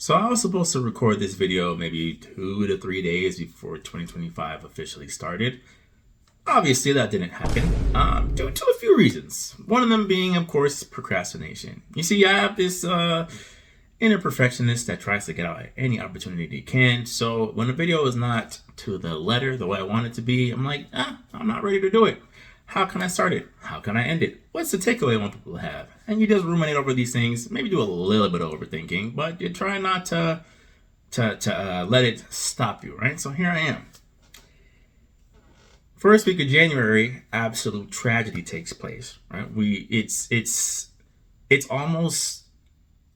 So I was supposed to record this video maybe 2 to 3 days before 2025 officially started. Obviously, that didn't happen due to a few reasons. One of them being, of course, procrastination. You see, I have this inner perfectionist that tries to get out at any opportunity he can. So when a video is not to the letter the way I want it to be, I'm like, I'm not ready to do it. How can I start it? How can I end it? What's the takeaway I want people to have? And you just ruminate over these things, maybe do a little bit of overthinking, but you try not to let it stop you, right? So here I am. First week of January, absolute tragedy takes place, right? It's almost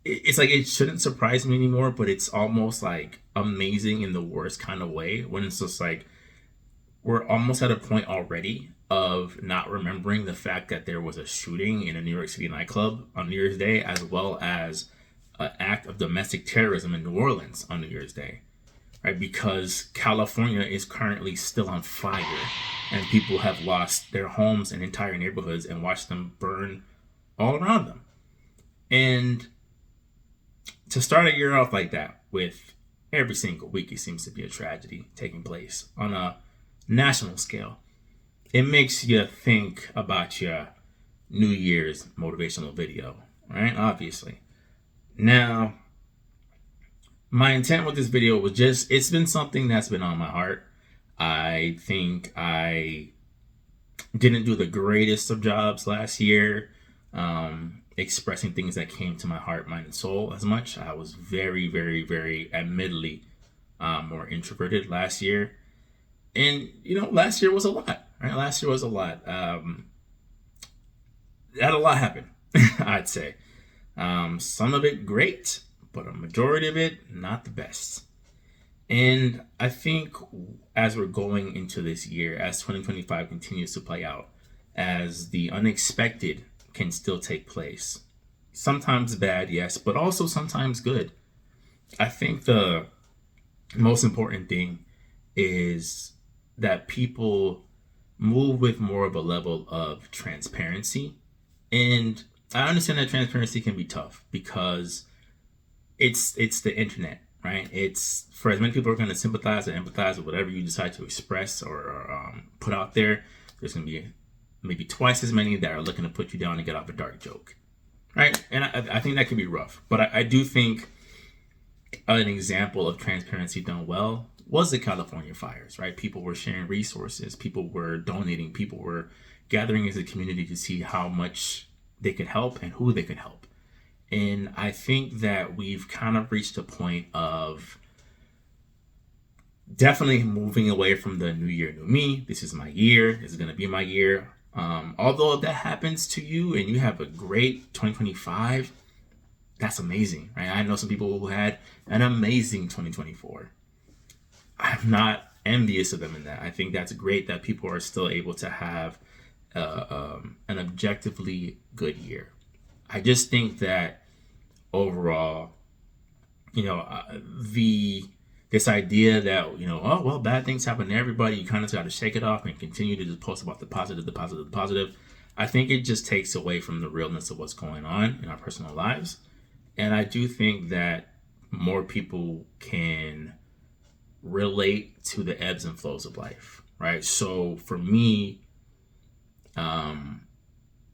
it's like it shouldn't surprise me anymore, but it's almost like amazing in the worst kind of way when it's just like we're almost at a point already of not remembering the fact that there was a shooting in a New York City nightclub on New Year's Day, as well as an act of domestic terrorism in New Orleans on New Year's Day, right? Because California is currently still on fire, and people have lost their homes and entire neighborhoods and watched them burn all around them. And to start a year off like that, with every single week, it seems to be a tragedy taking place on a national scale, it makes you think about your New Year's motivational video, right? Obviously. Now, my intent with this video was just, it's been something that's been on my heart. I think I didn't do the greatest of jobs last year, expressing things that came to my heart, mind, and soul as much. I was very, very, very, admittedly, more introverted last year. And, last year was a lot, right? Last year was a lot. Had a lot happen, I'd say. Some of it great, but a majority of it not the best. And I think as we're going into this year, as 2025 continues to play out, as the unexpected can still take place, sometimes bad, yes, but also sometimes good. I think the most important thing is that people move with more of a level of transparency. And I understand that transparency can be tough because it's the internet, right? It's for as many people are going to sympathize and empathize with whatever you decide to express or put out there. There's going to be maybe twice as many that are looking to put you down and get off a dark joke, right? And I think that can be rough. But I do think an example of transparency done well was the California fires, right? People were sharing resources, people were donating, people were gathering as a community to see how much they could help and who they could help. And I think that we've kind of reached a point of definitely moving away from the new year, new me. This is my year. This is going to be my year. Although if that happens to you and you have a great 2025, that's amazing, right? I know some people who had an amazing 2024. I'm not envious of them in that. I think that's great that people are still able to have an objectively good year. I just think that overall, this idea that oh well, bad things happen to everybody. You kind of got to shake it off and continue to just post about the positive, the positive, the positive. I think it just takes away from the realness of what's going on in our personal lives, and I do think that more people can relate to the ebbs and flows of life, right? So for me,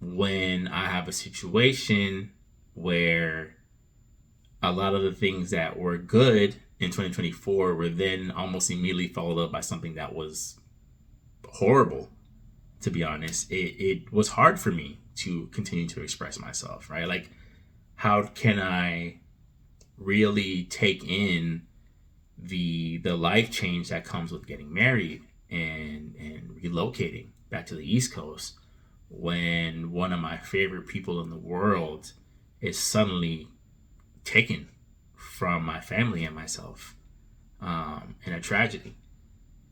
when I have a situation where a lot of the things that were good in 2024 were then almost immediately followed up by something that was horrible, to be honest, it was hard for me to continue to express myself, right? Like, how can I really take in the life change that comes with getting married and relocating back to the East Coast when one of my favorite people in the world is suddenly taken from my family and myself in a tragedy,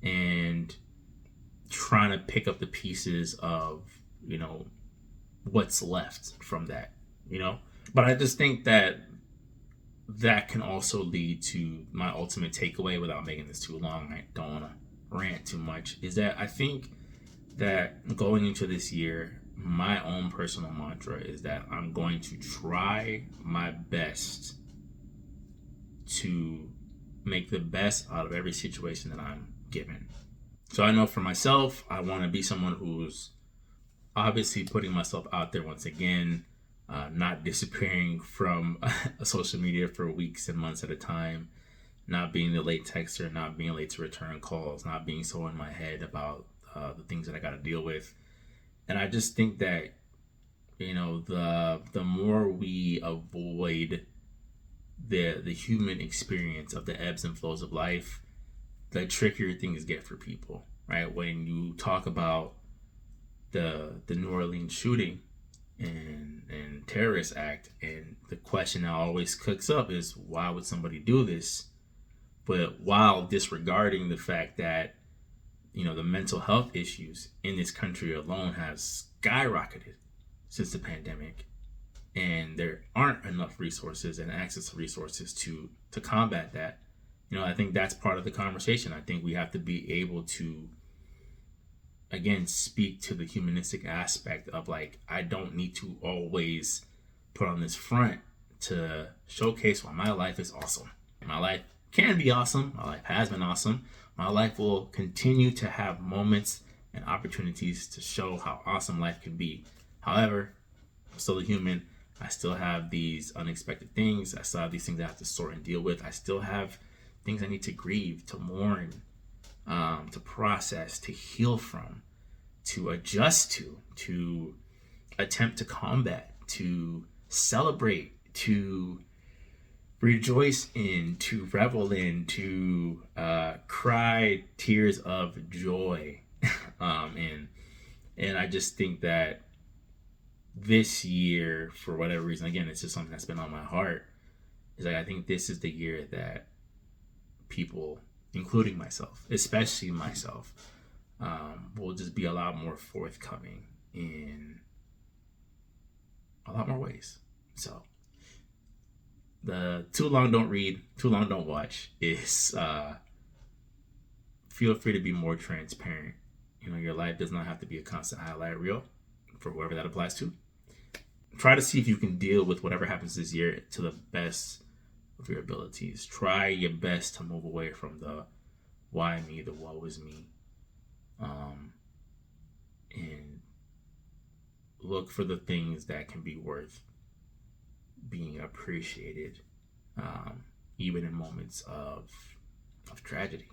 and trying to pick up the pieces of what's left from that. But I just think that can also lead to my ultimate takeaway, without making this too long. I don't want to rant too much, is that I think that going into this year, my own personal mantra is that I'm going to try my best to make the best out of every situation that I'm given. So I know for myself, I want to be someone who's obviously putting myself out there once again, not disappearing from social media for weeks and months at a time, not being the late texter, not being late to return calls, not being so in my head about the things that I got to deal with. And I just think that, the more we avoid the human experience of the ebbs and flows of life, the trickier things get for people, right? When you talk about the New Orleans shooting and terrorist act, and the question that always cooks up is, why would somebody do this? But while disregarding the fact that the mental health issues in this country alone have skyrocketed since the pandemic, and there aren't enough resources and access to resources to combat that. I think that's part of the conversation. I think we have to be able to, again, speak to the humanistic aspect of, like, I don't need to always put on this front to showcase why my life is awesome. My life can be awesome. My life has been awesome. My life will continue to have moments and opportunities to show how awesome life can be. However, I'm still a human. I still have these unexpected things. I still have these things I have to sort and deal with. I still have things I need to grieve, to mourn, to process, to heal from, to adjust to attempt to combat, to celebrate, to rejoice in, to revel in, to cry tears of joy. And I just think that this year, for whatever reason, again, it's just something that's been on my heart, is like, I think this is the year that people, including myself, especially myself, will just be a lot more forthcoming in a lot more ways. So the too long don't read, too long don't watch is feel free to be more transparent. Your life does not have to be a constant highlight reel for whoever that applies to. Try to see if you can deal with whatever happens this year to the best of your abilities. Try your best to move away from the why me, the woe is me, and look for the things that can be worth being appreciated, even in moments of tragedy.